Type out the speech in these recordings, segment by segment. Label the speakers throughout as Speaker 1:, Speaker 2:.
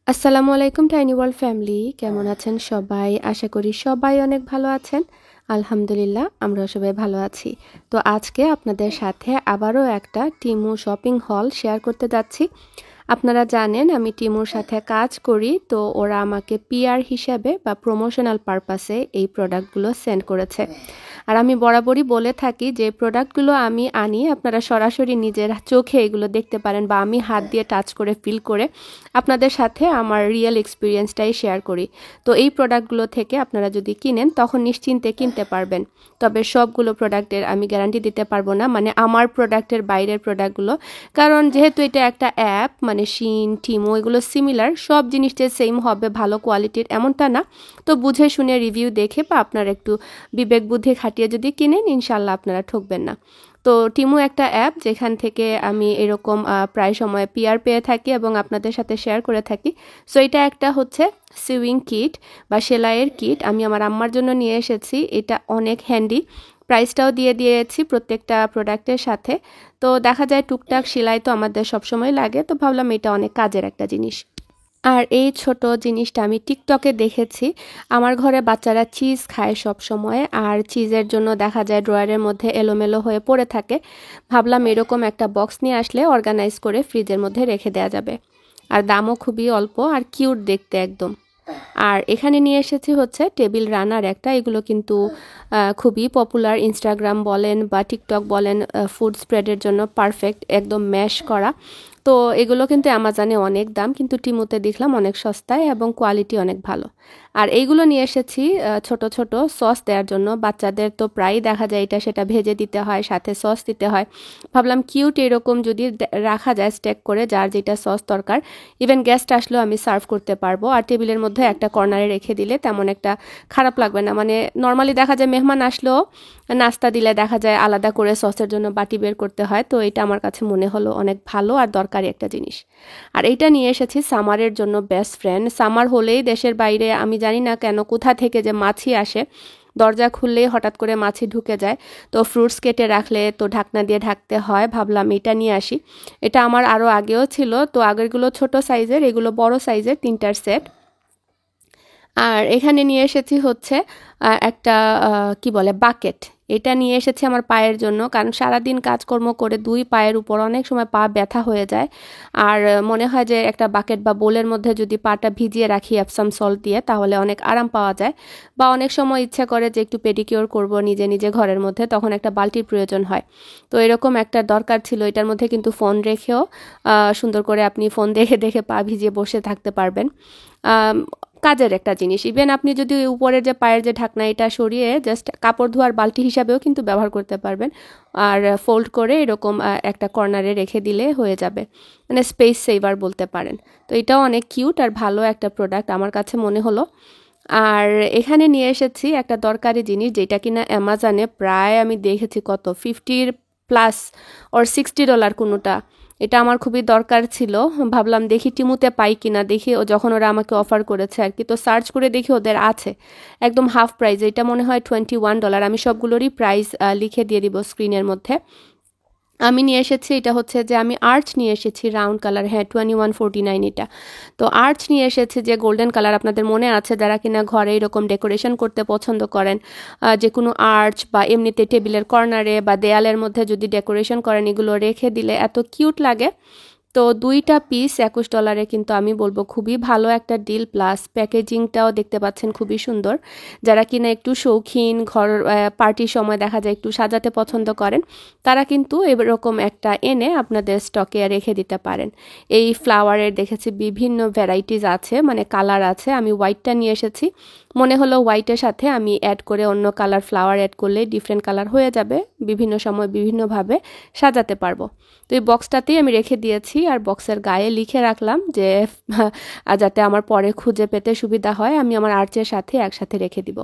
Speaker 1: আসসালামু আলাইকুম tiny world family, কেমন আছেন সবাই? আশা করি সবাই অনেক ভালো আছেন। আলহামদুলিল্লাহ, আমরাও সবাই ভালো আছি। তো আজকে আপনাদের সাথে আবারও একটা টিমু শপিং হল শেয়ার করতে যাচ্ছি। আপনারা জানেন আমি টিমুর সাথে কাজ করি, তো ওরা আমাকে পিআর হিসাবে বা প্রমোশনাল পারপাসে এই প্রোডাক্টগুলো সেন্ড করেছে। আর আমি বরাবরই বলে থাকি যে প্রোডাক্টগুলো আমি আনি আপনারা সরাসরি নিজের চোখে এগুলো দেখতে পারেন, বা আমি হাত দিয়ে টাচ করে ফিল করে আপনাদের সাথে আমার রিয়েল এক্সপিরিয়েন্সটাই শেয়ার করি। তো এই প্রোডাক্টগুলো থেকে আপনারা যদি কিনেন তখন নিশ্চিন্তে কিনতে পারবেন। তবে সবগুলো প্রোডাক্টের আমি গ্যারান্টি দিতে পারবো না, মানে আমার প্রোডাক্টের বাইরের প্রোডাক্টগুলো, কারণ যেহেতু এটা একটা অ্যাপ, মানে শিন টিমো এগুলো সিমিলার, সব জিনিসটা সেম হবে ভালো কোয়ালিটির এমনটা না। তো বুঝে শুনে রিভিউ দেখে বা আপনার একটু বিবেক বুদ্ধি খাটিয়ে যদি কিনেন ইনশাল্লাহ আপনারা ঠকবেন না। তো টিমু একটা অ্যাপ যেখান থেকে আমি এরকম প্রায় সময় পিআর পেয়ে থাকি এবং আপনাদের সাথে শেয়ার করে থাকি। সো এটা একটা হচ্ছে সুইং কিট বা সেলাইয়ের কিট, আমি আমার আম্মার জন্য নিয়ে এসেছি। এটা অনেক হ্যান্ডি, প্রাইসটাও দিয়ে দিয়েছি প্রত্যেকটা প্রোডাক্টের সাথে। তো দেখা যায় টুকটাক সেলাই তো আমাদের সবসময় লাগে, তো ভাবলাম এটা অনেক কাজের একটা জিনিস। আর এই ছোট জিনিসটা আমি টিকটকে দেখেছি। আমার ঘরে বাচ্চারা চিজ খায় সব সময়, আর চিজের জন্য দেখা যায় ড্রয়ারের মধ্যে এলোমেলো হয়ে পড়ে থাকে। ভাবলাম এরকম একটা বক্স নিয়ে আসলে অর্গানাইজ করে ফ্রিজের মধ্যে রেখে দেওয়া যাবে। আর দামও খুবই অল্প আর কিউট দেখতে একদম। আর এখানে নিয়ে এসেছি হচ্ছে টেবিল রানার একটা, এগুলো কিন্তু খুবই পপুলার। ইনস্টাগ্রাম বলেন বা টিকটক বলেন, ফুড স্প্রেডের জন্য পারফেক্ট, একদম ম্যাশ করা। তো এগুলো কিন্তু অ্যামাজনে অনেক দাম, কিন্তু টিমুতে দেখলাম অনেক সস্তায় এবং কোয়ালিটি অনেক ভালো। আর এইগুলো নিয়ে এসেছি ছোট ছোট সস দেওয়ার জন্য। বাচ্চাদের তো প্রায়ই দেখা যায় এটা সেটা ভেজে দিতে হয়, সাথে সস দিতে হয়। ভাবলাম কিউট এরকম যদি রাখা যায় স্টেক করে, যার যেটা সস দরকার, ইভেন গেস্ট আসলেও আমি সার্ভ করতে পারবো। আর টেবিলের মধ্যে একটা কর্নারে রেখে দিলে তেমন একটা খারাপ লাগবে না। মানে নর্মালি দেখা যায় মেহমান আসলেও নাস্তা দিলে দেখা যায় আলাদা করে সসের জন্য বাটি বের করতে হয়, তো এটা আমার কাছে মনে হলো অনেক ভালো আর দরকারি একটা জিনিস। আর এইটা নিয়ে এসেছি সামারের জন্য বেস্ট ফ্রেন্ড। সামার হলেই দেশের বাইরে আমি জানি না কেন কোথা থেকে যে মাছি আসে, দরজা খুললেই হঠাৎ করে মাছি ঢুকে যায়। তো ফ্রুটস কেটে রাখলে তো ঢাকনা দিয়ে ঢাকতে হয়, ভাবলাম এটা নিয়ে আসি। এটা আমার আরও আগেও ছিল, তো আগেরগুলো ছোট সাইজের, এগুলো বড় সাইজের, তিনটার সেট। আর এখানে নিয়ে এসেছি হচ্ছে একটা কি বলে বাকেট। এটা নিয়ে এসেছি আমার পায়ের জন্য, কারণ সারাদিন কাজকর্ম করে দুই পায়ের উপর অনেক সময় পা ব্যথা হয়ে যায়। আর মনে হয় যে একটা বাকেট বা বোলের মধ্যে যদি পাটা ভিজিয়ে রাখি এপসাম সল্ট দিয়ে, তাহলে অনেক আরাম পাওয়া যায়। বা অনেক সময় ইচ্ছা করে যে একটু পেডিকিওর করব নিজে নিজে ঘরের মধ্যে, তখন একটা বালতির প্রয়োজন হয়। তো এরকম একটা দরকার ছিল। এটার মধ্যে কিন্তু ফোন রেখেও সুন্দর করে আপনি ফোন দেখে দেখে পা ভিজিয়ে বসে থাকতে পারবেন। কাজের একটা জিনিস। ইভেন আপনি যদি উপরের যে পায়ের যে ঢাকনা এটা সরিয়ে জাস্ট কাপড় ধোয়ার বালতি হিসাবেও কিন্তু ব্যবহার করতে পারবেন। আর ফোল্ড করে এরকম একটা কর্নারে রেখে দিলে হয়ে যাবে, মানে স্পেস সেভার বলতে পারেন। তো এটাও অনেক কিউট আর ভালো একটা প্রোডাক্ট আমার কাছে মনে হলো। আর এখানে নিয়ে এসেছি একটা দরকারি জিনিস, যেটা কিনা অ্যামাজনে প্রায় আমি দেখেছি কত 50+ ওর $60 কোনোটা। এটা আমার খুবই দরকার ছিল, ভাবলাম দেখি টিমুতে পাই কিনা, দেখি যখন ওরা আমাকে অফার করেছে আর কি। তো সার্চ করে দেখি ওদের আছে একদম হাফ প্রাইস, এটা মনে হয় $21। আমি সবগুলোরই প্রাইস লিখে দিয়ে দিব স্ক্রিনের মধ্যে। আমি নিয়ে এসেছি এটা হচ্ছে যে আমি আর্চ নিয়ে এসেছি রাউন্ড কালার, হ্যাঁ 2149 এটা। তো আর্চ নিয়ে এসেছি যে গোল্ডেন কালার, আপনাদের মনে আছে যারা কিনা ঘরে এরকম ডেকোরেশন করতে পছন্দ করেন, যে কোনো আর্চ বা এমনিতে টেবিলের কর্নারে বা দেয়ালের মধ্যে যদি ডেকোরেশন করেন, এগুলো রেখে দিলে এত কিউট লাগে। তো দুইটা পিস $21, কিন্তু আমি বলবো খুবই ভালো একটা ডিল, প্লাস প্যাকেজিংটাও দেখতে পাচ্ছেন খুবই সুন্দর। যারা কিনা একটু শৌখিন, ঘর পার্টির সময় দেখা যায় একটু সাজাতে পছন্দ করেন, তারা কিন্তু এরকম একটা এনে আপনাদের স্টকে রেখে দিতে পারেন। এই ফ্লাওয়ারের দেখেছি বিভিন্ন ভ্যারাইটিস আছে, মানে কালার আছে। আমি হোয়াইটটা নিয়ে এসেছি, মনে হলো হোয়াইটের সাথে আমি অ্যাড করে অন্য কালার ফ্লাওয়ার অ্যাড করলে ডিফারেন্ট কালার হয়ে যাবে, বিভিন্ন সময় বিভিন্নভাবে সাজাতে পারবো। তো এই বক্সটাতেই আমি রেখে দিয়েছি, আর বক্সের গায়ে লিখে রাখলাম যে যাতে আমার পরে খুঁজে পেতে সুবিধা হয়, আমি আমার আর্চের সাথে একসাথে রেখে দিব।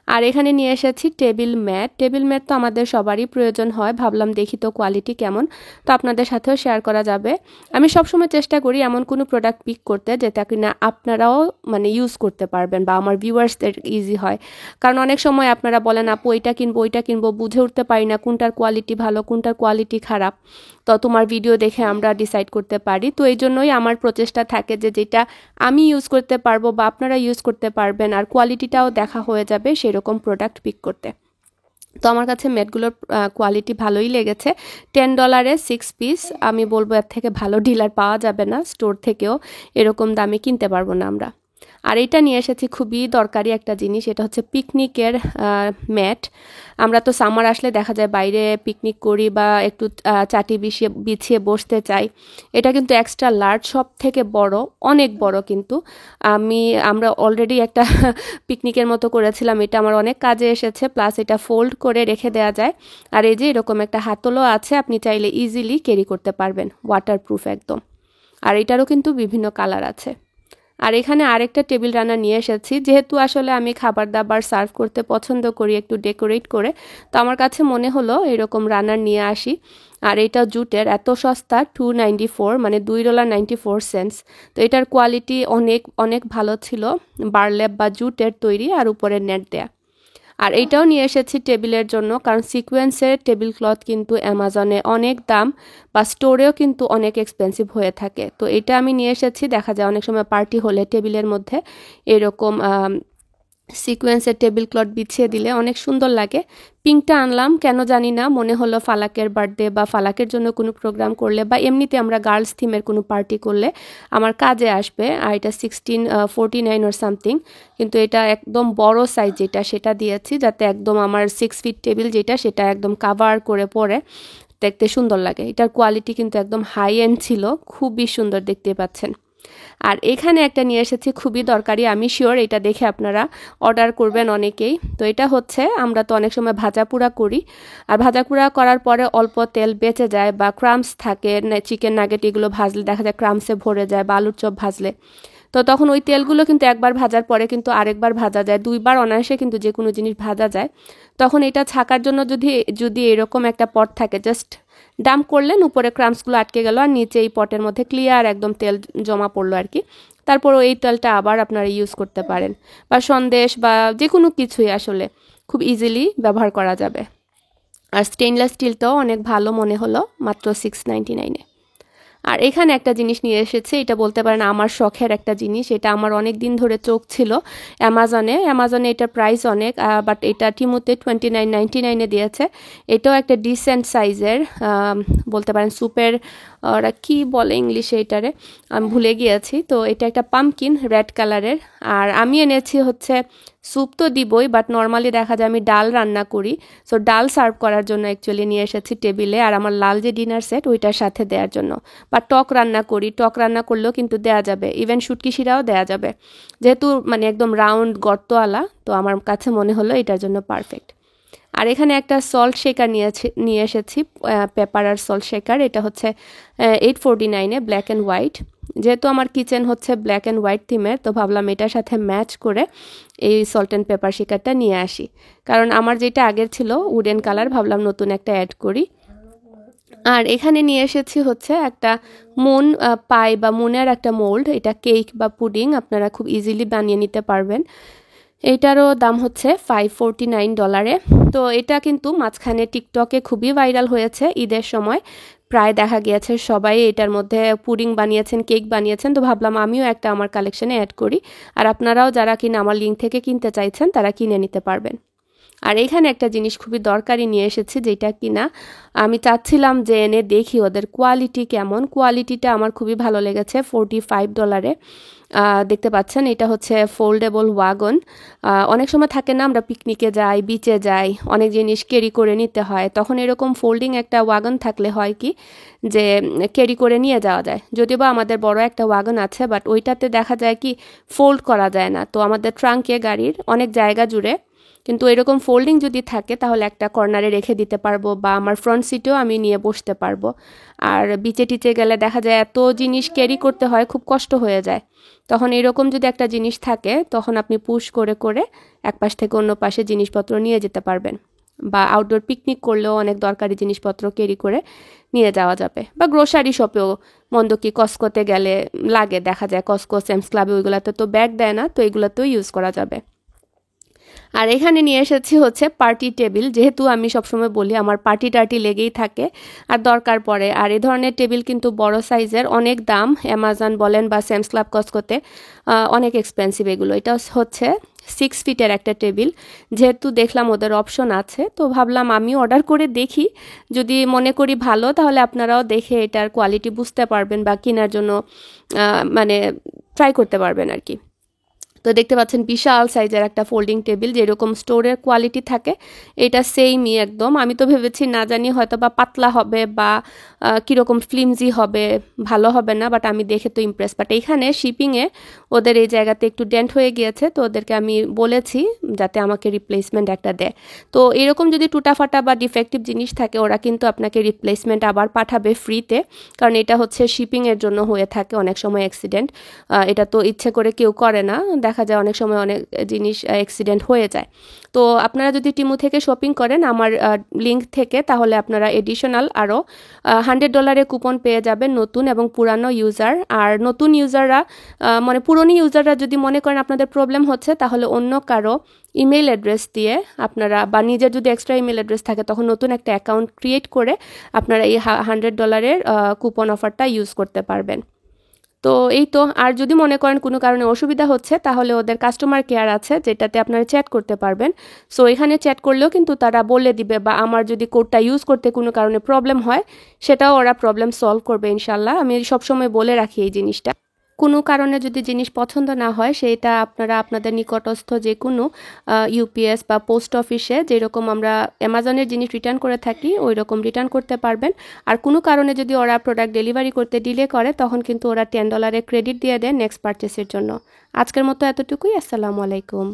Speaker 1: আর এখানে নিয়ে এসেছি টেবিল ম্যাট। টেবিল ম্যাট তো আমাদের সবারই প্রয়োজন হয়, ভাবলাম দেখি তো কোয়ালিটি কেমন, তো আপনাদের সাথেও শেয়ার করা যাবে। আমি সবসময় চেষ্টা করি এমন কোনো প্রোডাক্ট পিক করতে যেটা কিনা আপনারাও মানে ইউজ করতে পারবেন বা আমার ভিউয়ার্সদের ইজি হয়। কারণ অনেক সময় আপনারা বলেন আপু এটা কিনবো ওইটা কিনবো, বুঝে উঠতে পারি না কোনটার কোয়ালিটি ভালো কোনটার কোয়ালিটি খারাপ। তো তোমার ভিডিও দেখে আমরা ডিসাইড করতে পারি। তো এই জন্যই আমার প্রচেষ্টা থাকে যে যেটা আমি ইউজ করতে পারবো বা আপনারা ইউজ করতে পারবেন আর কোয়ালিটিটাও দেখা হয়ে যাবে সেরকম প্রোডাক্ট পিক করতে। তো আমার কাছে ম্যাটগুলোর কোয়ালিটি ভালোই লেগেছে। $10 6 পিস, আমি বলবো এর থেকে ভালো ডিলার পাওয়া যাবে না, স্টোর থেকেও এরকম দামে কিনতে পারবো না আমরা। আর এটা নিয়ে এসেছি খুবই দরকারি একটা জিনিস, এটা হচ্ছে পিকনিকের ম্যাট। আমরা তো সামার আসলে দেখা যায় বাইরে পিকনিক করি বা একটু চাটি বিছিয়ে বসতে চাই। এটা কিন্তু এক্সট্রা লার্জ, সব থেকে বড়, অনেক বড় কিন্তু। আমরা অলরেডি একটা পিকনিকের মতো করেছিলাম, এটা আমার অনেক কাজে এসেছে। প্লাস এটা ফোল্ড করে রেখে দেওয়া যায়। আর এই যে এরকম একটা হাতলও আছে, আপনি চাইলে ইজিলি ক্যারি করতে পারবেন, ওয়াটারপ্রুফ একদম। আর এটারও কিন্তু বিভিন্ন কালার আছে। আর এখানে আরেকটা টেবিল রানার নিয়ে এসেছি, যেহেতু আসলে আমি খাবার দাবার সার্ভ করতে পছন্দ করি একটু ডেকোরেট করে, তো আমার কাছে মনে হলো এরকম রানার নিয়ে আসি। আর এটা জুটের, এত সস্তা, $2.94, মানে $2.94। তো এটার কোয়ালিটি অনেক অনেক ভালো ছিল, বার্ল্যাপ বা জুটের তৈরি আর উপরে নেট দেয়া। আর এইটাও নিয়ে এসেছি টেবিলের জন্য, কারণ সিকোয়েন্সের টেবিল ক্লথ কিন্তু অ্যামাজনে অনেক দাম বা স্টোরেও কিন্তু অনেক এক্সপেন্সিভ হয়ে থাকে। তো এটা আমি নিয়ে এসেছি, দেখা যায় অনেক সময় পার্টি হলে টেবিলের মধ্যে এরকম সিকোয়েন্সের টেবিল ক্লথ বিছিয়ে দিলে অনেক সুন্দর লাগে। পিঙ্কটা আনলাম কেন জানি না, মনে হলো ফালাকের বার্থডে বা ফালাকের জন্য কোনো প্রোগ্রাম করলে বা এমনিতে আমরা গার্লস থিমের কোনো পার্টি করলে আমার কাজে আসবে। আর এটা 1649 ওর সামথিং, কিন্তু এটা একদম বড় সাইজ যেটা সেটা দিয়েছি, যাতে একদম আমার 6 ফিট টেবিল যেটা সেটা একদম কাভার করে পরে দেখতে সুন্দর লাগে। এটার কোয়ালিটি কিন্তু একদম হাই এন্ড ছিল, খুবই সুন্দর, দেখতে পাচ্ছেন। আর এখানে একটা নিয়ে এসেছি খুবই দরকারি, আমি শিওর এটা দেখে আপনারা অর্ডার করবেন অনেকেই। তো এটা হচ্ছে, আমরা তো অনেক সময় ভাজাপুরা করি, আর ভাজাপুরা করার পরে অল্প তেল বেঁচে যায় বা ক্রামস থাকে, চিকেন নাগেট এগুলো ভাজলে দেখা যায় ক্রামসে ভরে যায়, বা আলুর চপ ভাজলে। তো তখন ওই তেলগুলো কিন্তু একবার ভাজার পরে কিন্তু আরেকবার ভাজা যায়, দুইবার অনায়াসে কিন্তু যে কোনো জিনিস ভাজা যায়। তখন এটা ছাকার জন্য যদি এরকম একটা পট থাকে, জাস্ট ডাম্প করলেন, উপরে ক্রামসগুলো আটকে গেল আর নিচে এই পটের মধ্যে ক্লিয়ার একদম তেল জমা পড়লো আর কি। তারপরও এই তেলটা আবার আপনারা ইউজ করতে পারেন, বা সন্দেশ বা যে কোনো কিছুই আসলে খুব ইজিলি ব্যবহার করা যাবে। আর স্টেইনলেস স্টিলটাও অনেক ভালো মনে হলো, মাত্র $6.99-এ। আর এখানে একটা জিনিস নিয়ে এসেছে, এটা বলতে পারেন আমার শখের একটা জিনিস, এটা আমার অনেক দিন ধরে চোখ ছিল অ্যামাজনে এটার প্রাইস অনেক, বাট এটা টিমুতে $29.99-এ দিয়েছে। এটাও একটা ডিসেন্ট সাইজের, বলতে পারেন স্যুপের, ওরা কি বলে ইংলিশে এটারে আমি ভুলে গিয়েছি। তো এটা একটা পামকিন রেড কালারের। আর আমি এনেছি হচ্ছে, স্যুপ তো দিবই, বাট নর্মালি দেখা যায় আমি ডাল রান্না করি, সো ডাল সার্ভ করার জন্য অ্যাকচুয়ালি নিয়ে এসেছি টেবিলে। আর আমার লাল যে ডিনার সেট ওইটার সাথে দেওয়ার জন্য, বা টক রান্না করি, টক রান্না করলেও কিন্তু দেওয়া যাবে, ইভেন শুটকি শিরাও দেওয়া যাবে, যেহেতু মানে একদম রাউন্ড গর্তওয়ালা। তো আমার কাছে মনে হলো এটার জন্য পারফেক্ট। আর এখানে একটা সল্ট শেকার নিয়ে এসেছি, পেপার আর সল্ট শেকার। এটা হচ্ছে $8.49-এ, ব্ল্যাক অ্যান্ড হোয়াইট। যেহেতু আমার কিচেন হচ্ছে ব্ল্যাক অ্যান্ড হোয়াইট থিমের, তো ভাবলাম এটার সাথে ম্যাচ করে এই সল্ট অ্যান্ড পেপার শেকারটা নিয়ে আসি, কারণ আমার যেটা আগের ছিল উডেন কালার, ভাবলাম নতুন একটা অ্যাড করি। আর এখানে নিয়ে এসেছি হচ্ছে একটা মুন পাই বা মুনের একটা মোল্ড, এটা কেক বা পুডিং আপনারা খুব ইজিলি বানিয়ে নিতে পারবেন। এইটারও দাম হচ্ছে $5.49-এ। তো এটা কিন্তু মাঝখানে টিকটকে খুবই ভাইরাল হয়েছে ঈদের সময়, প্রায় দেখা গিয়েছে সবাই এটার মধ্যে পুডিং বানিয়েছেন, কেক বানিয়েছেন। তো ভাবলাম আমিও একটা আমার কালেকশনে অ্যাড করি, আর আপনারাও যারা কিনা আমার লিঙ্ক থেকে কিনতে চাইছেন তারা কিনে নিতে পারবেন। আর এখানে একটা জিনিস খুবই দরকারি নিয়ে এসেছি, যেটা কিনা আমি চাচ্ছিলাম যে এনে দেখি ওদের কোয়ালিটি কেমন। কোয়ালিটিটা আমার খুবই ভালো লেগেছে, $45-এ। দেখতে পাচ্ছেন এটা হচ্ছে ফোল্ডেবল ওয়াগন। অনেক সময় থাকে না, আমরা পিকনিকে যাই, বিচে যাই, অনেক জিনিস ক্যারি করে নিতে হয়, তখন এরকম ফোল্ডিং একটা ওয়াগন থাকলে হয় কি যে ক্যারি করে নিয়ে যাওয়া যায়। যদিও বা আমাদের বড় একটা ওয়াগন আছে, বাট ওইটাতে দেখা যায় কি ফোল্ড করা যায় না। তো আমাদের ট্রাঙ্কে গাড়ির অনেক জায়গা জুড়ে, কিন্তু এরকম ফোল্ডিং যদি থাকে তাহলে একটা কর্নারে রেখে দিতে পারবো, বা আমার ফ্রন্ট সিটেও আমি নিয়ে বসতে পারবো। আর বিচে টিচে গেলে দেখা যায় এত জিনিস ক্যারি করতে হয়, খুব কষ্ট হয়ে যায়। তখন এরকম যদি একটা জিনিস থাকে, তখন আপনি পুশ করে করে এক পাশ থেকে অন্য পাশে জিনিসপত্র নিয়ে যেতে পারবেন, বা আউটডোর পিকনিক করলেও অনেক দরকারি জিনিসপত্র ক্যারি করে নিয়ে যাওয়া যাবে। বা গ্রোসারি শপেও, মন্দ কি কস্কোতে গেলে লাগে, দেখা যায় কস্কো, স্যামস ক্লাবে ওইগুলোতে তো ব্যাগ দেয় না, তো এগুলোতেও ইউজ করা যাবে। আর এখানে নিয়ে এসেছি হচ্ছে পার্টি টেবিল, যেহেতু আমি সবসময় বলি আমার পার্টি টার্টি লেগেই থাকে আর দরকার পড়ে। আর এই ধরনের টেবিল কিন্তু বড় সাইজের, অনেক দাম, অ্যামাজন বলেন বা স্যামস ক্লাব কসকোতে অনেক এক্সপেন্সিভ এগুলো। এটা হচ্ছে 6 ফিটের একটা টেবিল। যেহেতু দেখলাম ওদের অপশন আছে, তো ভাবলাম আমি অর্ডার করে দেখি, যদি মনে করি ভালো তাহলে আপনারাও দেখে এটার কোয়ালিটি বুঝতে পারবেন বা কেনার জন্য মানে ট্রাই করতে পারবেন আর কি। তো দেখতে পাচ্ছেন বিশাল সাইজের একটা ফোল্ডিং টেবিল, যেরকম স্টোরের কোয়ালিটি থাকে এটা সেমই একদম। আমি তো ভেবেছি না জানি হয়তো বা পাতলা হবে বা কীরকম ফ্লিমজি হবে, ভালো হবে না, বাট আমি দেখে তো ইমপ্রেস। বাট এইখানে শিপিংয়ে ওদের এই জায়গাতে একটু ডেন্ট হয়ে গিয়েছে, তো ওদেরকে আমি বলেছি যাতে আমাকে রিপ্লেসমেন্ট একটা দেয়। তো এরকম যদি টুটাফাটা বা ডিফেক্টিভ জিনিস থাকে ওরা কিন্তু আপনাকে রিপ্লেসমেন্ট আবার পাঠাবে ফ্রিতে, কারণ এটা হচ্ছে শিপিংয়ের জন্য হয়ে থাকে অনেক সময় অ্যাক্সিডেন্ট। এটা তো ইচ্ছে করে কেউ করে না, দেখা যায় অনেক সময় অনেক জিনিস অ্যাক্সিডেন্ট হয়ে যায়। তো আপনারা যদি টিমু থেকে শপিং করেন আমার লিঙ্ক থেকে, তাহলে আপনারা এডিশনাল আরও $100 কুপন পেয়ে যাবেন, নতুন এবং পুরানো ইউজার। আর নতুন ইউজাররা মানে পুরনো ইউজাররা যদি মনে করেন আপনাদের প্রবলেম হচ্ছে, তাহলে অন্য কারো ইমেল অ্যাড্রেস দিয়ে আপনারা, বা নিজের যদি এক্সট্রা ইমেল অ্যাড্রেস থাকে, তখন নতুন একটা অ্যাকাউন্ট ক্রিয়েট করে আপনারা এই $100 কুপন অফারটা ইউজ করতে পারবেন। তো এই তো। আর যদি মনে করেন কোনো কারণে অসুবিধা হচ্ছে, তাহলে ওদের কাস্টমার কেয়ার আছে যেটাতে আপনারা চ্যাট করতে পারবেন। সো এখানে চ্যাট করলেও কিন্তু তারা বলে দিবে, বা আমার যদি কোডটা ইউজ করতে কোনো কারণে প্রবলেম হয় সেটাও ওরা প্রবলেম সলভ করবে ইনশাল্লাহ। আমি সবসময় বলে রাখি এই জিনিসটা। কোনো কারণে যদি জিনিস পছন্দ না হয়, সেটা আপনারা আপনাদের নিকটস্থ যে কোনো ইউপিএস বা পোস্ট অফিসে, যেরকম আমরা অ্যামাজনের জিনিস রিটার্ন করে থাকি ওই রকম রিটার্ন করতে পারবেন। আর কোনো কারণে যদি ওরা প্রোডাক্ট ডেলিভারি করতে ডিলে করে, তখন কিন্তু ওরা $10 ক্রেডিট দিয়ে দেয় নেক্সট পারচেসের জন্য। আজকের মতো এতটুকুই। আসসালামু আলাইকুম।